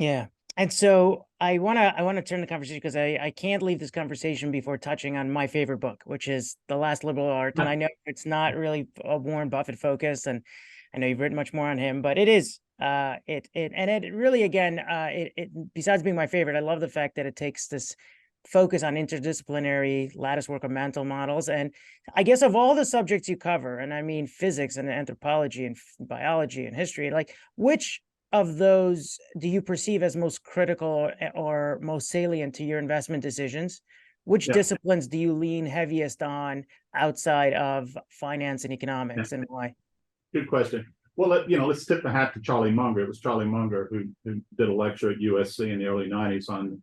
Yeah. And so I want to turn the conversation because I can't leave this conversation before touching on my favorite book, which is The Last Liberal Art. And I know it's not really a Warren Buffett focus, and I know you've written much more on him, but it is it really, again, it besides being my favorite, I love the fact that it takes this focus on interdisciplinary lattice work of mental models. And I guess of all the subjects you cover, and I mean physics and anthropology and biology and history, like, which of those do you perceive as most critical or most salient to your investment decisions? Which Yeah, disciplines do you lean heaviest on outside of finance and yeah, economics, and why? good question. Well, let's tip the hat to Charlie Munger. It was Charlie Munger who did a lecture at USC in the early '90s on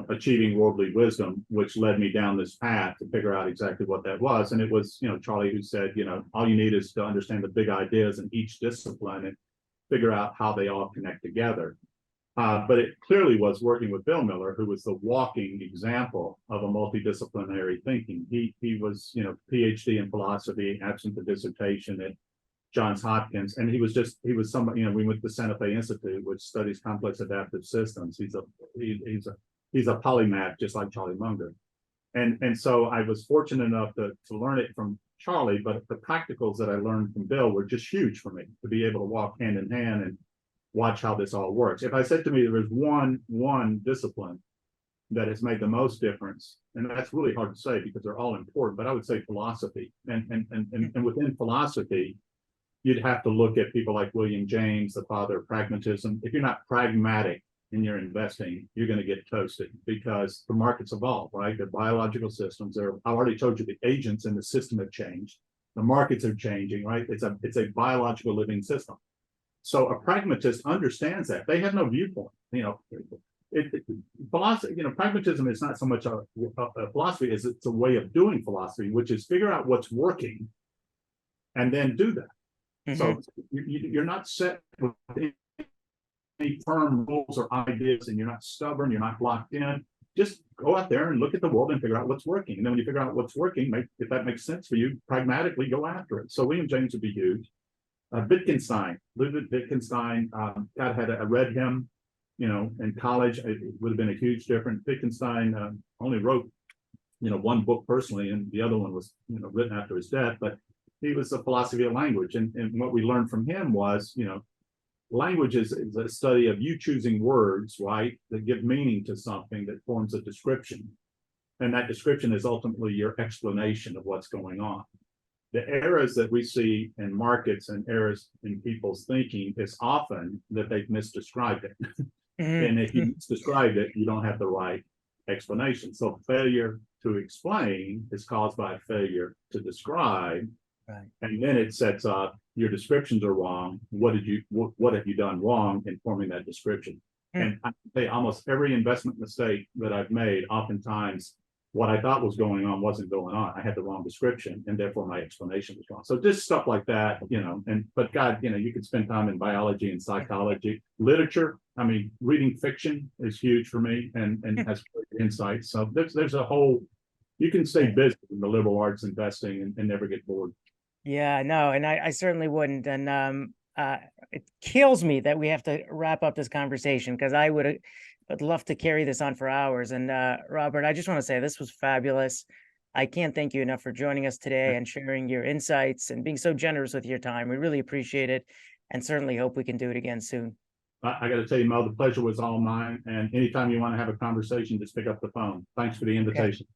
achieving worldly wisdom, which led me down this path to figure out exactly what that was. And it was Charlie who said, all you need is to understand the big ideas in each discipline and figure out how they all connect together. But it clearly was working with Bill Miller, who was the walking example of a multidisciplinary thinking. He was, PhD in philosophy, absent the dissertation at Johns Hopkins, and he was somebody. We went to the Santa Fe Institute, which studies complex adaptive systems. He's a polymath, just like Charlie Munger. And so I was fortunate enough to learn it from Charlie, but the practicals that I learned from Bill were just huge for me to be able to walk hand in hand and watch how this all works. If I said to me there was one discipline that has made the most difference, and that's really hard to say because they're all important, but I would say philosophy. And within philosophy, you'd have to look at people like William James, the father of pragmatism. If you're not pragmatic in your investing, you're going to get toasted because the markets evolve, right? They're biological systems. I already told you the agents in the system have changed. The markets are changing, right? It's a biological living system. So a pragmatist understands that. They have no viewpoint. Philosophy, pragmatism is not so much a philosophy as it's a way of doing philosophy, which is figure out what's working and then do that. Mm-hmm. So you're not set with any firm rules or ideas, and you're not stubborn, you're not locked in. Just go out there and look at the world and figure out what's working. And then when you figure out what's working, if that makes sense for you, pragmatically go after it. So William James would be huge. Wittgenstein, Ludwig Wittgenstein, God, I read him, in college. It would have been a huge difference. Wittgenstein only wrote, one book personally, and the other one was, written after his death. But he was a philosophy of language, and what we learned from him was, language is a study of you choosing words, right, that give meaning to something that forms a description, and that description is ultimately your explanation of what's going on. The errors that we see in markets and errors in people's thinking is often that they've misdescribed it. Mm-hmm. And if you misdescribed it, you don't have the right explanation. So failure to explain is caused by failure to describe. Right. And then it sets up your descriptions are wrong. What have you done wrong in forming that description? Mm. And I say almost every investment mistake that I've made, oftentimes what I thought was going on wasn't going on. I had the wrong description, and therefore my explanation was wrong. So just stuff like that, but God, you could spend time in biology and psychology, literature. I mean, reading fiction is huge for me and has great insights. So there's a whole, you can stay busy in the liberal arts investing and never get bored. Yeah, no, and I certainly wouldn't. And it kills me that we have to wrap up this conversation because would love to carry this on for hours. And Robert, I just want to say this was fabulous. I can't thank you enough for joining us today and sharing your insights and being so generous with your time. We really appreciate it, and certainly hope we can do it again soon. I got to tell you, Mo, the pleasure was all mine. And anytime you want to have a conversation, just pick up the phone. Thanks for the Okay. invitation.